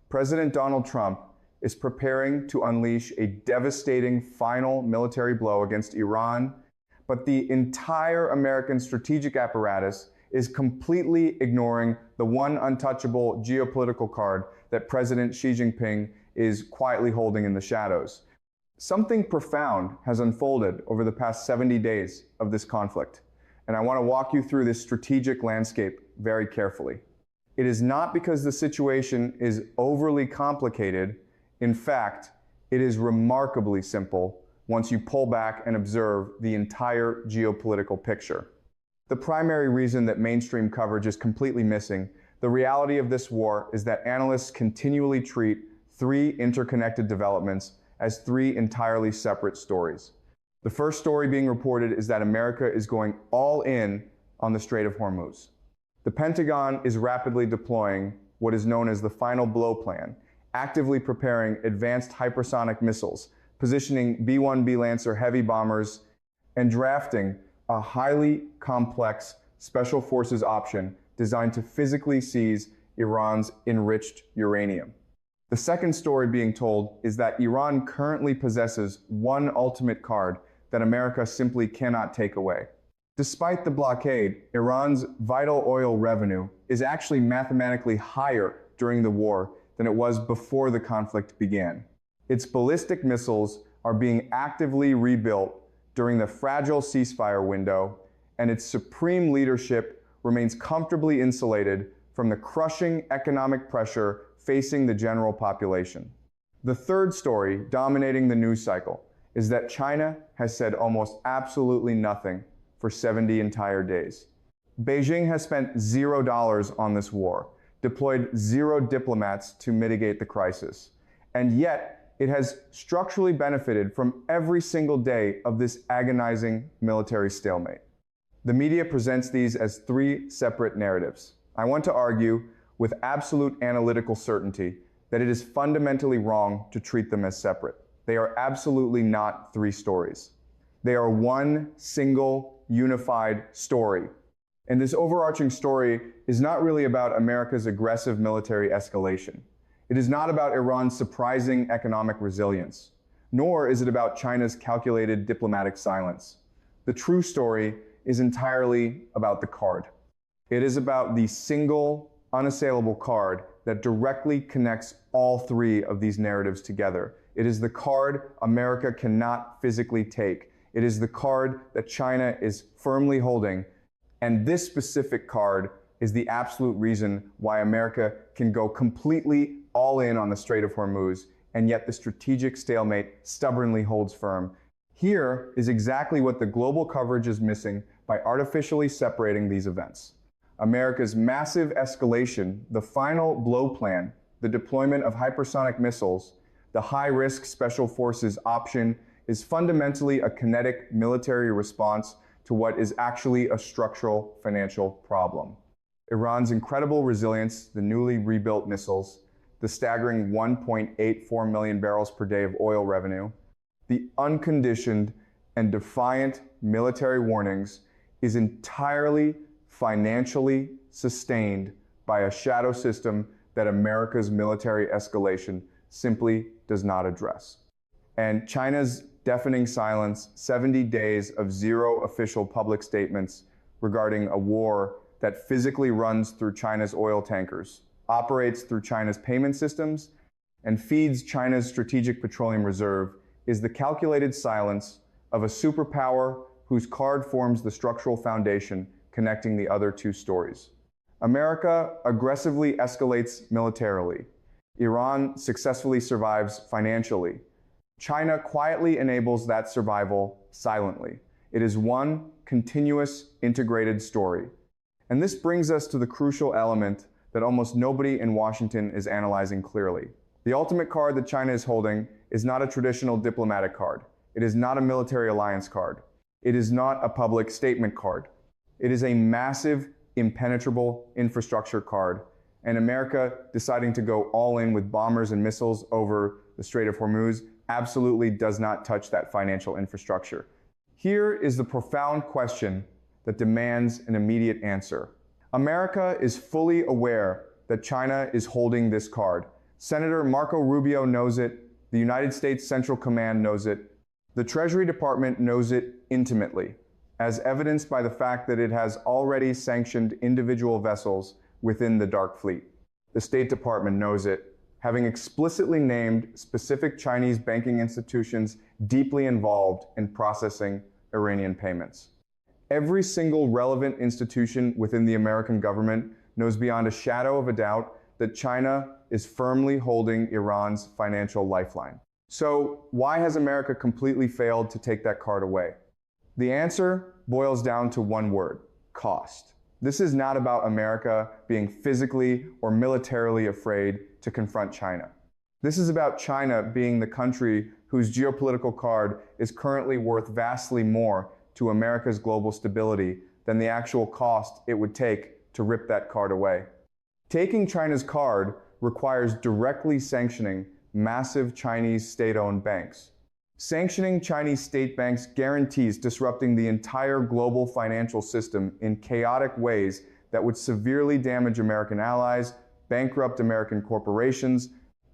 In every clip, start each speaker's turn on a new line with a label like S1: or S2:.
S1: President Donald Trump is preparing to unleash a devastating final military blow against Iran, but the entire American strategic apparatus is completely ignoring the one untouchable geopolitical card that President Xi Jinping is quietly holding in the shadows. Something profound has unfolded over the past 70 days of this conflict, and I want to walk you through this strategic landscape very carefully. It is not because the situation is overly complicated. In fact, it is remarkably simple once you pull back and observe the entire geopolitical picture. The primary reason that mainstream coverage is completely missing the reality of this war is that analysts continually treat three interconnected developments as three entirely separate stories. The first story being reported is that America is going all in on the Strait of Hormuz. The Pentagon is rapidly deploying what is known as the Final Blow Plan, actively preparing advanced hypersonic missiles, positioning B-1B Lancer heavy bombers, and drafting a highly complex special forces option designed to physically seize Iran's enriched uranium. The second story being told is that Iran currently possesses one ultimate card that America simply cannot take away. Despite the blockade, Iran's vital oil revenue is actually mathematically higher during the war than it was before the conflict began. Its ballistic missiles are being actively rebuilt during the fragile ceasefire window, and its supreme leadership remains comfortably insulated from the crushing economic pressure facing the general population. The third story dominating the news cycle is that China has said almost absolutely nothing for 70 entire days. Beijing has spent $0 on this war, deployed 0 diplomats to mitigate the crisis, and yet it has structurally benefited from every single day of this agonizing military stalemate. The media presents these as three separate narratives. I want to argue with absolute analytical certainty that it is fundamentally wrong to treat them as separate. They are absolutely not three stories. They are one single, unified story. And this overarching story is not really about America's aggressive military escalation. It is not about Iran's surprising economic resilience, nor is it about China's calculated diplomatic silence. The true story is entirely about the card. It is about the single, unassailable card that directly connects all three of these narratives together. It is the card America cannot physically take. It is the card that China is firmly holding. And this specific card is the absolute reason why America can go completely all in on the Strait of Hormuz, and yet the strategic stalemate stubbornly holds firm. Here is exactly what the global coverage is missing by artificially separating these events. America's massive escalation, the final blow plan, the deployment of hypersonic missiles, the high-risk special forces option is fundamentally a kinetic military response to what is actually a structural financial problem. Iran's incredible resilience, the newly rebuilt missiles, the staggering 1.84 million barrels per day of oil revenue, the unconditioned and defiant military warnings is entirely financially sustained by a shadow system that America's military escalation simply does not address. And China's deafening silence, 70 days of 0 official public statements regarding a war that physically runs through China's oil tankers, operates through China's payment systems, and feeds China's strategic petroleum reserve is the calculated silence of a superpower whose card forms the structural foundation connecting the other two stories. America aggressively escalates militarily. Iran successfully survives financially. China quietly enables that survival silently. It is one continuous, integrated story. And this brings us to the crucial element that almost nobody in Washington is analyzing clearly. The ultimate card that China is holding is not a traditional diplomatic card. It is not a military alliance card. It is not a public statement card. It is a massive, impenetrable infrastructure card. And America deciding to go all in with bombers and missiles over the Strait of Hormuz absolutely does not touch that financial infrastructure. Here is the profound question that demands an immediate answer. America is fully aware that China is holding this card, Senator Marco Rubio knows it. The United States Central Command knows it. The Treasury Department knows it intimately, as evidenced by the fact that it has already sanctioned individual vessels within the Dark Fleet. The State Department knows it, having explicitly named specific Chinese banking institutions deeply involved in processing Iranian payments. Every single relevant institution within the American government knows beyond a shadow of a doubt that China is firmly holding Iran's financial lifeline. So why has America completely failed to take that card away? The answer boils down to one word: cost. This is not about America being physically or militarily afraid to confront China. This is about China being the country whose geopolitical card is currently worth vastly more to America's global stability than the actual cost it would take to rip that card away. Taking China's card requires directly sanctioning massive Chinese state-owned banks. Sanctioning Chinese state banks guarantees disrupting the entire global financial system in chaotic ways that would severely damage American allies, bankrupt American corporations,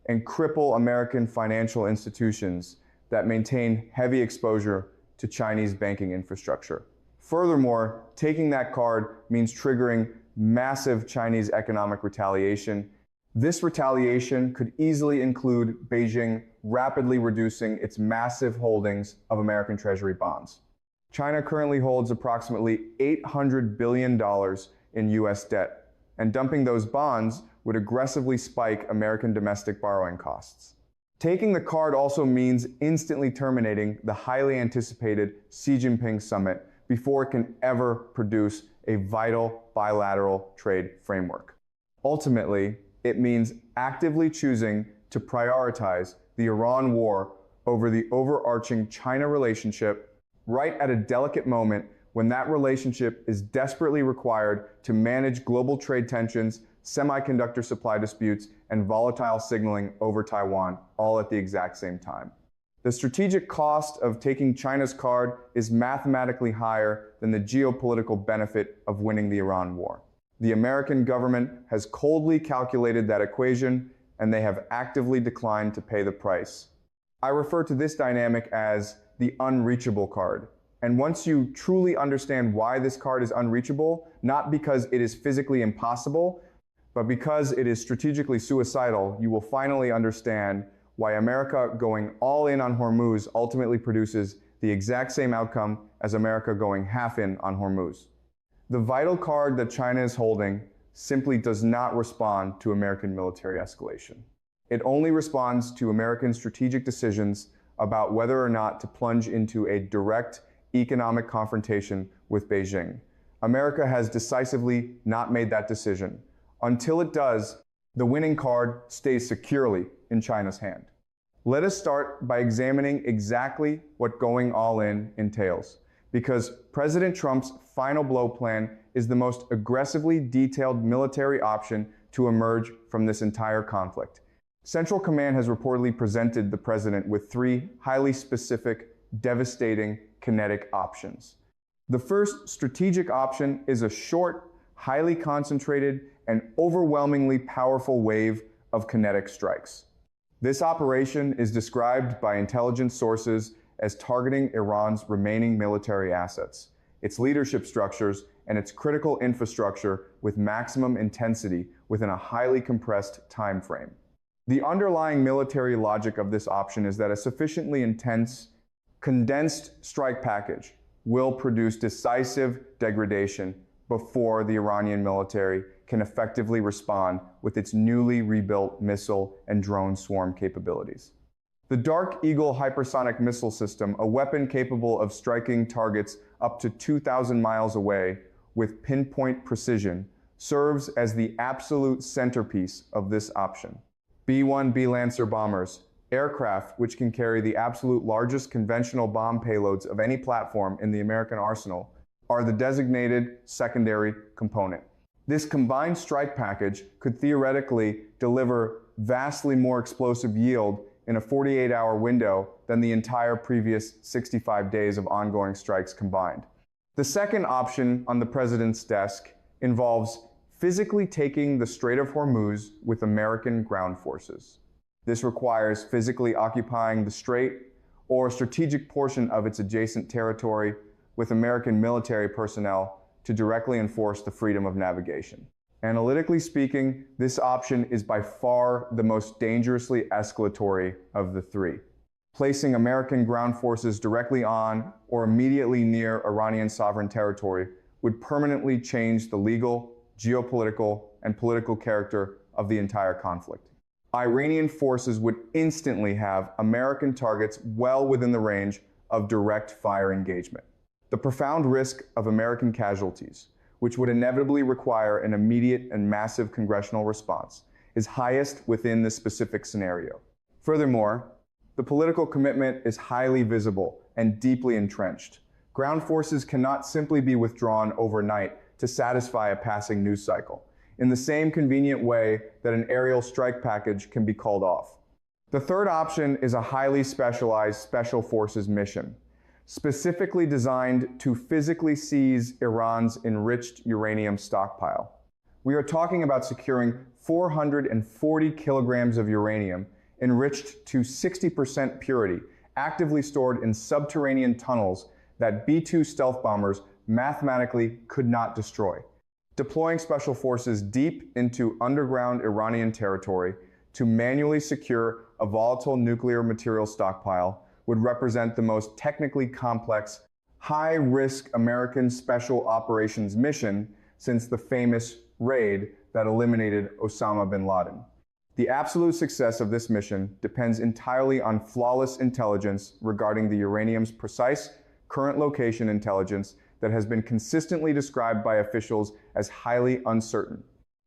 S1: and cripple American financial institutions that maintain heavy exposure to Chinese banking infrastructure. Furthermore, taking that card means triggering massive Chinese economic retaliation. This retaliation could easily include Beijing rapidly reducing its massive holdings of American Treasury bonds. China currently holds approximately $800 billion in US debt, and dumping those bonds would aggressively spike American domestic borrowing costs. Taking the card also means instantly terminating the highly anticipated Xi Jinping summit before it can ever produce a vital bilateral trade framework. Ultimately, it means actively choosing to prioritize the Iran war over the overarching China relationship right at a delicate moment when that relationship is desperately required to manage global trade tensions, semiconductor supply disputes, and volatile signaling over Taiwan, all at the exact same time. The strategic cost of taking China's card is mathematically higher than the geopolitical benefit of winning the Iran war. The American government has coldly calculated that equation, and they have actively declined to pay the price. I refer to this dynamic as the unreachable card. And once you truly understand why this card is unreachable, not because it is physically impossible, but because it is strategically suicidal, you will finally understand why America going all in on Hormuz ultimately produces the exact same outcome as America going half in on Hormuz. The vital card that China is holding simply does not respond to American military escalation. It only responds to American strategic decisions about whether or not to plunge into a direct economic confrontation with Beijing. America has decisively not made that decision. Until it does, the winning card stays securely in China's hand. Let us start by examining exactly what going all in entails, because President Trump's final blow plan is the most aggressively detailed military option to emerge from this entire conflict. Central Command has reportedly presented the president with 3 highly specific, devastating kinetic options. The first strategic option is a short, highly concentrated, and overwhelmingly powerful wave of kinetic strikes. This operation is described by intelligence sources as targeting Iran's remaining military assets, its leadership structures, and its critical infrastructure with maximum intensity within a highly compressed time frame. The underlying military logic of this option is that a sufficiently intense, condensed strike package will produce decisive degradation before the Iranian military can effectively respond with its newly rebuilt missile and drone swarm capabilities. The Dark Eagle hypersonic missile system, a weapon capable of striking targets up to 2,000 miles away with pinpoint precision, serves as the absolute centerpiece of this option. B-1B Lancer bombers, aircraft which can carry the absolute largest conventional bomb payloads of any platform in the American arsenal, are the designated secondary component. This combined strike package could theoretically deliver vastly more explosive yield in a 48-hour window than the entire previous 65 days of ongoing strikes combined. The second option on the president's desk involves physically taking the Strait of Hormuz with American ground forces. This requires physically occupying the strait or a strategic portion of its adjacent territory with American military personnel to directly enforce the freedom of navigation. Analytically speaking, this option is by far the most dangerously escalatory of the three. Placing American ground forces directly on or immediately near Iranian sovereign territory would permanently change the legal, geopolitical, and political character of the entire conflict. Iranian forces would instantly have American targets well within the range of direct fire engagement. The profound risk of American casualties, which would inevitably require an immediate and massive congressional response, is highest within this specific scenario. Furthermore, the political commitment is highly visible and deeply entrenched. Ground forces cannot simply be withdrawn overnight to satisfy a passing news cycle, in the same convenient way that an aerial strike package can be called off. The third option is a highly specialized special forces mission, specifically designed to physically seize Iran's enriched uranium stockpile. We are talking about securing 440 kilograms of uranium enriched to 60% purity, actively stored in subterranean tunnels that B-2 stealth bombers mathematically could not destroy. Deploying special forces deep into underground Iranian territory to manually secure a volatile nuclear material stockpile would represent the most technically complex, high-risk American special operations mission since the famous raid that eliminated Osama bin Laden. The absolute success of this mission depends entirely on flawless intelligence regarding the uranium's precise current location intelligence that has been consistently described by officials as highly uncertain.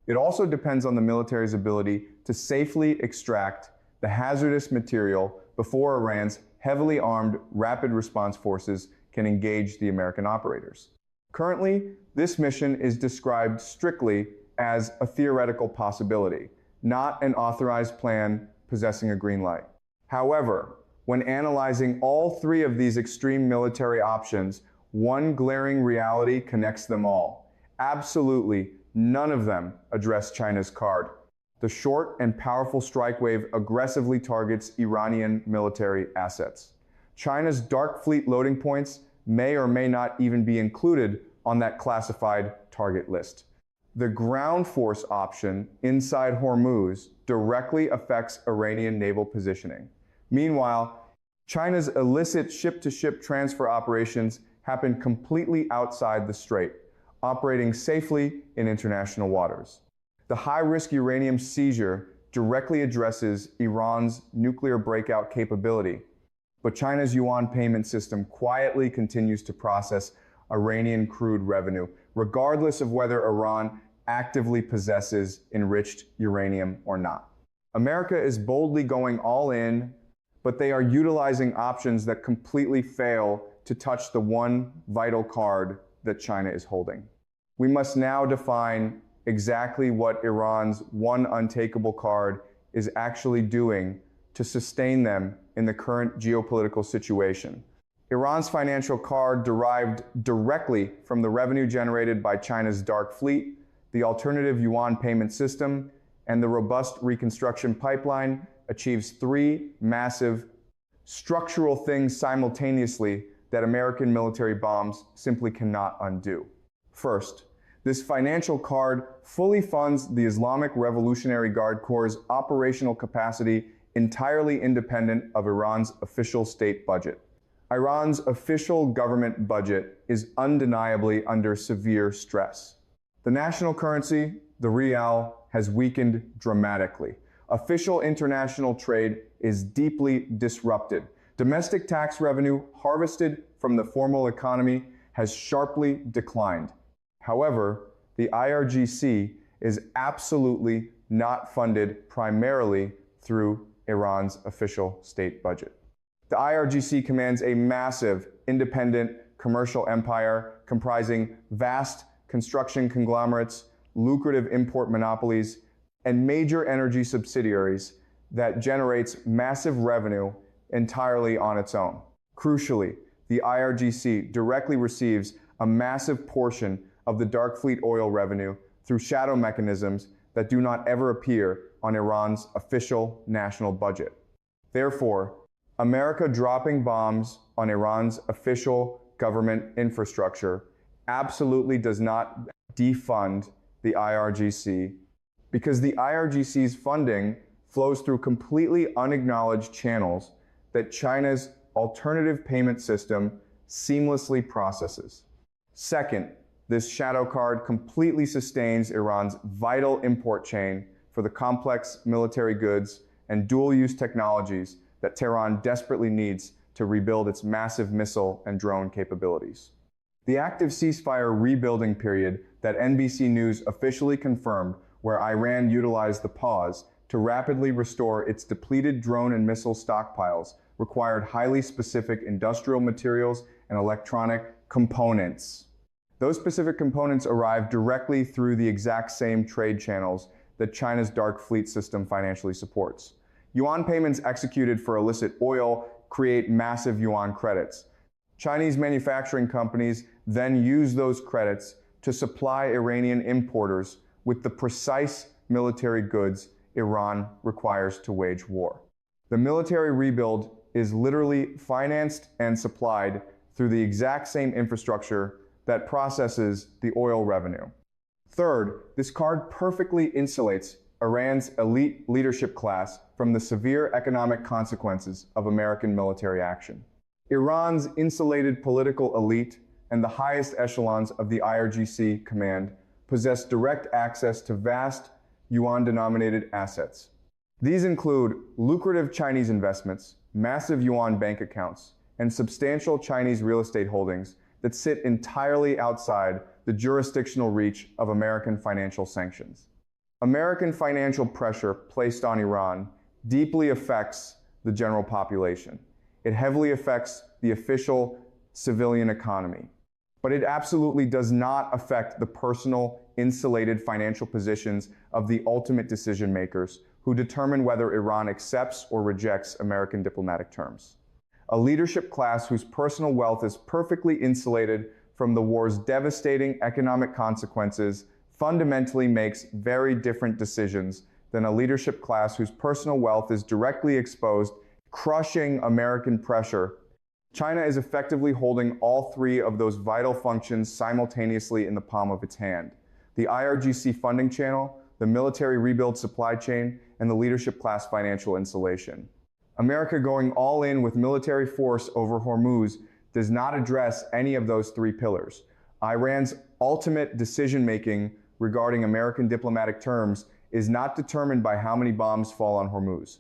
S1: It also depends on the military's ability to safely extract the hazardous material before Iran's heavily armed rapid response forces can engage the American operators. Currently, this mission is described strictly as a theoretical possibility, not an authorized plan possessing a green light. However, when analyzing all three of these extreme military options, one glaring reality connects them all. Absolutely none of them address China's card. The short and powerful strike wave aggressively targets Iranian military assets. China's dark fleet loading points may or may not even be included on that classified target list. The ground force option inside Hormuz directly affects Iranian naval positioning. Meanwhile, China's illicit ship-to-ship transfer operations happen completely outside the strait, operating safely in international waters. The high-risk uranium seizure directly addresses Iran's nuclear breakout capability, but China's yuan payment system quietly continues to process Iranian crude revenue, regardless of whether Iran actively possesses enriched uranium or not. America is boldly going all in, but they are utilizing options that completely fail to touch the one vital card that China is holding. We must now define exactly what Iran's one untakeable card is actually doing to sustain them in the current geopolitical situation. Iran's financial card derived directly from the revenue generated by China's dark fleet, the alternative yuan payment system, and the robust reconstruction pipeline achieves three massive structural things simultaneously that American military bombs simply cannot undo. First, this financial card fully funds the Islamic Revolutionary Guard Corps' operational capacity entirely independent of Iran's official state budget. Iran's official government budget is undeniably under severe stress. The national currency, the rial, has weakened dramatically. Official international trade is deeply disrupted. Domestic tax revenue harvested from the formal economy has sharply declined. However, the IRGC is absolutely not funded primarily through Iran's official state budget. The IRGC commands a massive, independent commercial empire comprising vast construction conglomerates, lucrative import monopolies, and major energy subsidiaries that generates massive revenue entirely on its own. Crucially, the IRGC directly receives a massive portion of the dark fleet oil revenue through shadow mechanisms that do not ever appear on Iran's official national budget. Therefore, America dropping bombs on Iran's official government infrastructure absolutely does not defund the IRGC, because the IRGC's funding flows through completely unacknowledged channels that China's alternative payment system seamlessly processes. Second, this shadow card completely sustains Iran's vital import chain for the complex military goods and dual-use technologies that Tehran desperately needs to rebuild its massive missile and drone capabilities. The active ceasefire rebuilding period that NBC News officially confirmed, where Iran utilized the pause to rapidly restore its depleted drone and missile stockpiles, required highly specific industrial materials and electronic components. Those specific components arrived directly through the exact same trade channels that China's dark fleet system financially supports. Yuan payments executed for illicit oil create massive yuan credits. Chinese manufacturing companies then use those credits to supply Iranian importers with the precise military goods Iran requires to wage war. The military rebuild is literally financed and supplied through the exact same infrastructure that processes the oil revenue. Third, this card perfectly insulates Iran's elite leadership class from the severe economic consequences of American military action. Iran's insulated political elite and the highest echelons of the IRGC command possess direct access to vast yuan-denominated assets. These include lucrative Chinese investments, massive yuan bank accounts, and substantial Chinese real estate holdings that sit entirely outside the jurisdictional reach of American financial sanctions. American financial pressure placed on Iran deeply affects the general population. It heavily affects the official civilian economy. But it absolutely does not affect the personal, insulated financial positions of the ultimate decision makers who determine whether Iran accepts or rejects American diplomatic terms. A leadership class whose personal wealth is perfectly insulated from the war's devastating economic consequences fundamentally makes very different decisions than a leadership class whose personal wealth is directly exposed, crushing American pressure. China is effectively holding all three of those vital functions simultaneously in the palm of its hand: the IRGC funding channel, the military rebuild supply chain, and the leadership class financial insulation. America going all in with military force over Hormuz does not address any of those three pillars. Iran's ultimate decision-making regarding American diplomatic terms is not determined by how many bombs fall on Hormuz.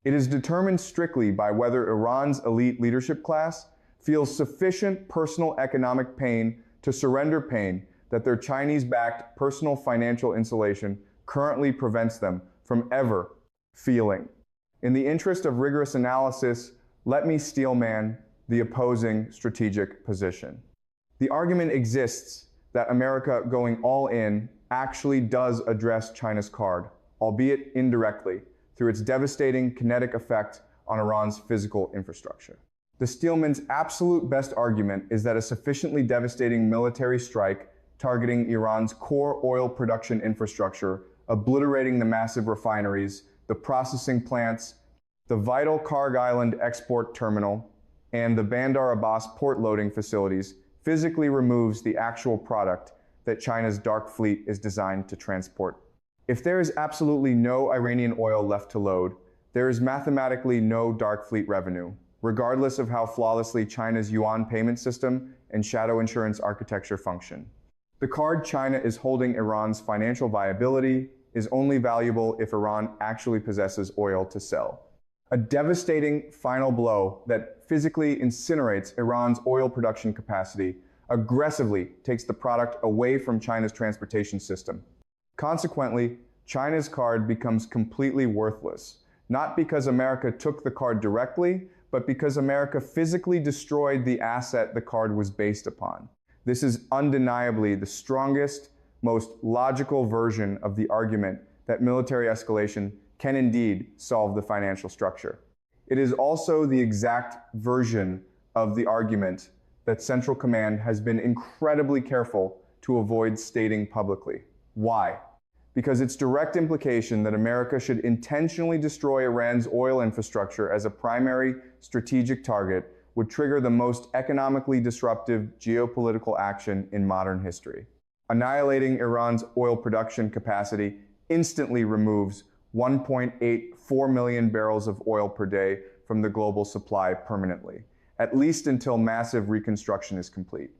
S1: It is determined strictly by whether Iran's elite leadership class feels sufficient personal economic pain to surrender pain that their Chinese-backed personal financial insulation currently prevents them from ever feeling. In the interest of rigorous analysis, let me steelman the opposing strategic position. The argument exists that America going all in actually does address China's card, albeit indirectly, through its devastating kinetic effect on Iran's physical infrastructure. The steelman's absolute best argument is that a sufficiently devastating military strike targeting Iran's core oil production infrastructure, obliterating the massive refineries, the processing plants, the vital Karg Island export terminal, and the Bandar Abbas port loading facilities, physically removes the actual product that China's dark fleet is designed to transport. If there is absolutely no Iranian oil left to load, there is mathematically no dark fleet revenue, regardless of how flawlessly China's yuan payment system and shadow insurance architecture function. The card China is holding Iran's financial viability is only valuable if Iran actually possesses oil to sell. A devastating final blow that physically incinerates Iran's oil production capacity aggressively takes the product away from China's transportation system. Consequently, China's card becomes completely worthless, not because America took the card directly, but because America physically destroyed the asset the card was based upon. This is undeniably the strongest, most logical version of the argument that military escalation can indeed solve the financial structure. It is also the exact version of the argument that Central Command has been incredibly careful to avoid stating publicly. Why? Because its direct implication that America should intentionally destroy Iran's oil infrastructure as a primary strategic target would trigger the most economically disruptive geopolitical action in modern history. Annihilating Iran's oil production capacity instantly removes 1.84 million barrels of oil per day from the global supply permanently, at least until massive reconstruction is complete.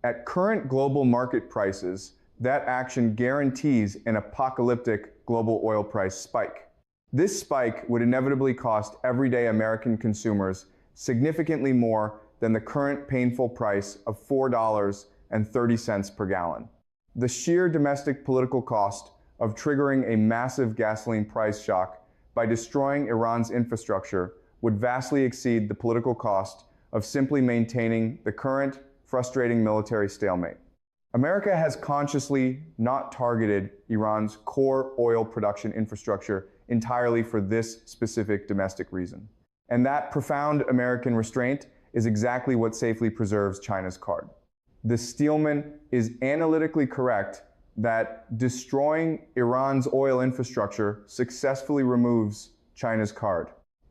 S1: At current global market prices, that action guarantees an apocalyptic global oil price spike. This spike would inevitably cost everyday American consumers significantly more than the current painful price of $4.30 per gallon. The sheer domestic political cost of triggering a massive gasoline price shock by destroying Iran's infrastructure would vastly exceed the political cost of simply maintaining the current frustrating military stalemate. America has consciously not targeted Iran's core oil production infrastructure entirely for this specific domestic reason. And that profound American restraint is exactly what safely preserves China's card. The Steelman is analytically correct that destroying Iran's oil infrastructure successfully removes China's card.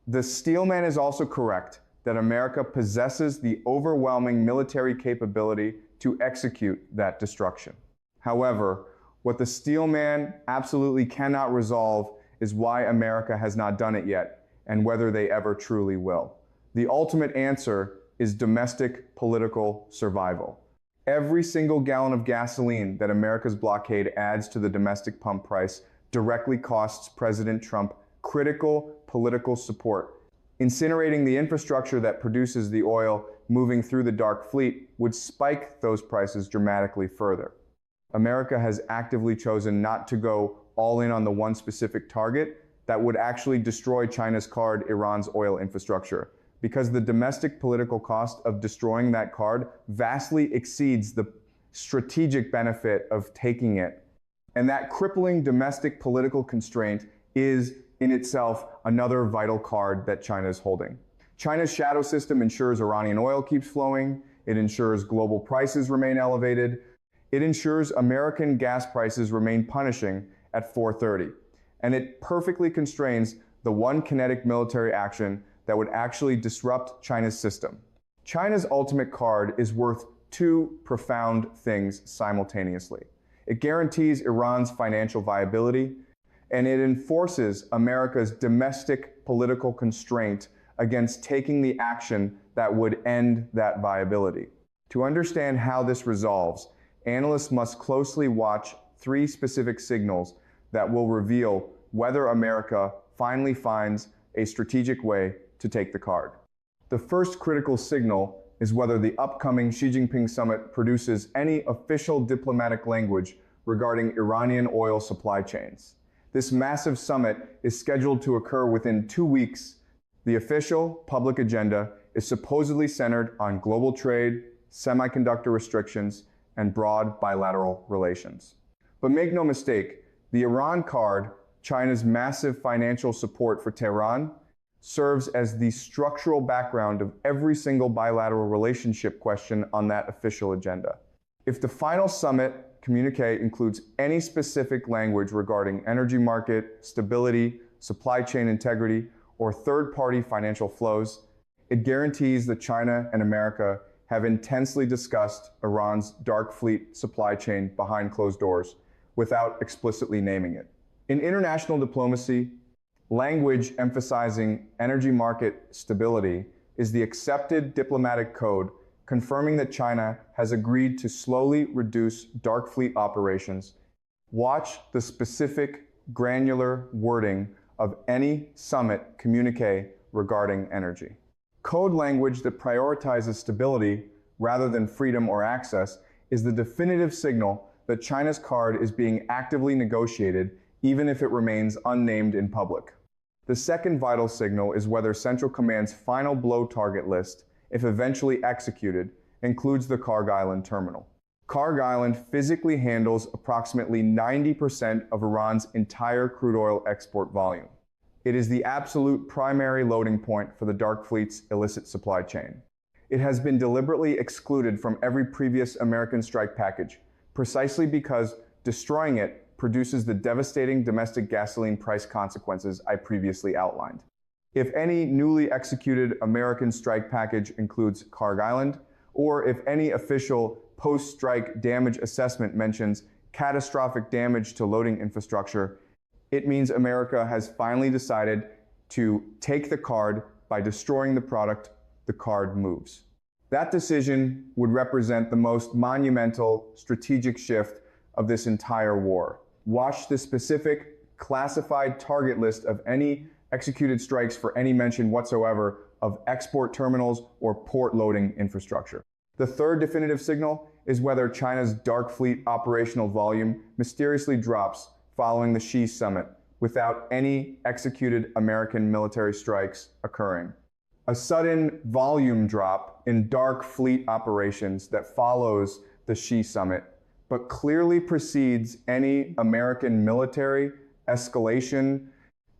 S1: The Steelman is also correct that America possesses the overwhelming military capability to execute that destruction. However, what the Steelman absolutely cannot resolve is why America has not done it yet, and whether they ever truly will. The ultimate answer is domestic political survival. Every single gallon of gasoline that America's blockade adds to the domestic pump price directly costs President Trump critical political support. Incinerating the infrastructure that produces the oil moving through the dark fleet would spike those prices dramatically further. America has actively chosen not to go all in on the one specific target that would actually destroy China's card, Iran's oil infrastructure, because the domestic political cost of destroying that card vastly exceeds the strategic benefit of taking it. And that crippling domestic political constraint is in itself another vital card that China is holding. China's shadow system ensures Iranian oil keeps flowing. It ensures global prices remain elevated. It ensures American gas prices remain punishing at $4.30. And it perfectly constrains the one kinetic military action that would actually disrupt China's system. China's ultimate card is worth two profound things simultaneously. It guarantees Iran's financial viability, and it enforces America's domestic political constraint against taking the action that would end that viability. To understand how this resolves, analysts must closely watch three specific signals that will reveal whether America finally finds a strategic way to take the card. The first critical signal is whether the upcoming Xi Jinping summit produces any official diplomatic language regarding Iranian oil supply chains. This massive summit is scheduled to occur within 2 weeks. The official public agenda is supposedly centered on global trade, semiconductor restrictions, and broad bilateral relations. But make no mistake, the Iran card, China's massive financial support for Tehran, serves as the structural background of every single bilateral relationship question on that official agenda. If the final summit communique includes any specific language regarding energy market, stability, supply chain integrity, or third-party financial flows, it guarantees that China and America have intensely discussed Iran's dark fleet supply chain behind closed doors without explicitly naming it. In international diplomacy, language emphasizing energy market stability is the accepted diplomatic code confirming that China has agreed to slowly reduce dark fleet operations. Watch the specific granular wording of any summit communique regarding energy. Code language that prioritizes stability rather than freedom or access is the definitive signal that China's card is being actively negotiated, even if it remains unnamed in public. The second vital signal is whether Central Command's final blow target list, if eventually executed, includes the Kharg Island terminal. Kharg Island physically handles approximately 90% of Iran's entire crude oil export volume. It is the absolute primary loading point for the dark fleet's illicit supply chain. It has been deliberately excluded from every previous American strike package, precisely because destroying it produces the devastating domestic gasoline price consequences I previously outlined. If any newly executed American strike package includes Carg Island, or if any official post-strike damage assessment mentions catastrophic damage to loading infrastructure, it means America has finally decided to take the card by destroying the product the card moves. That decision would represent the most monumental strategic shift of this entire war. Watch the specific classified target list of any executed strikes for any mention whatsoever of export terminals or port loading infrastructure. The third definitive signal is whether China's dark fleet operational volume mysteriously drops following the Xi summit without any executed American military strikes occurring. A sudden volume drop in dark fleet operations that follows the Xi summit, but clearly precedes any American military escalation,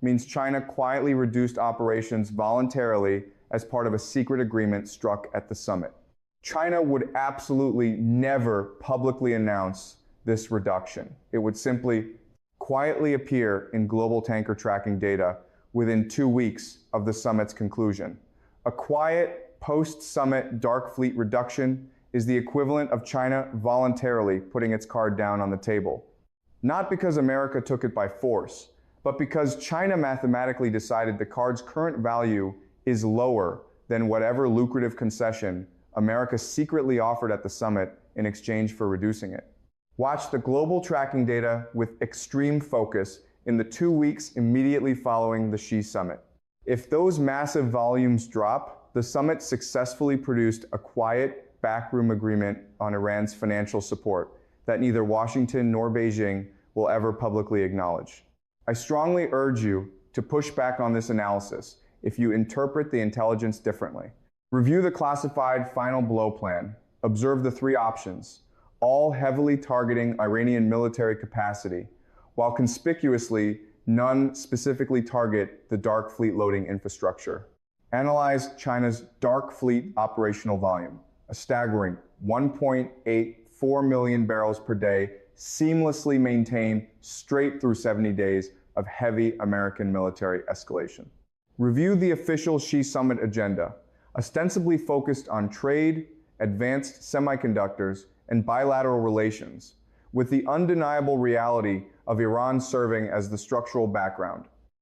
S1: means China quietly reduced operations voluntarily as part of a secret agreement struck at the summit. China would absolutely never publicly announce this reduction. It would simply quietly appear in global tanker tracking data within 2 weeks of the summit's conclusion. A quiet post-summit dark fleet reduction is the equivalent of China voluntarily putting its card down on the table. Not because America took it by force, but because China mathematically decided the card's current value is lower than whatever lucrative concession America secretly offered at the summit in exchange for reducing it. Watch the global tracking data with extreme focus in the 2 weeks immediately following the Xi summit. If those massive volumes drop, the summit successfully produced a quiet backroom agreement on Iran's financial support that neither Washington nor Beijing will ever publicly acknowledge. I strongly urge you to push back on this analysis if you interpret the intelligence differently. Review the classified final blow plan. Observe the 3 options, all heavily targeting Iranian military capacity, while conspicuously none specifically target the dark fleet loading infrastructure. Analyze China's dark fleet operational volume, a staggering 1.84 million barrels per day, seamlessly maintained straight through 70 days of heavy American military escalation. Review the official Xi summit agenda, ostensibly focused on trade, advanced semiconductors, and bilateral relations, with the undeniable reality of Iran serving as the structural background.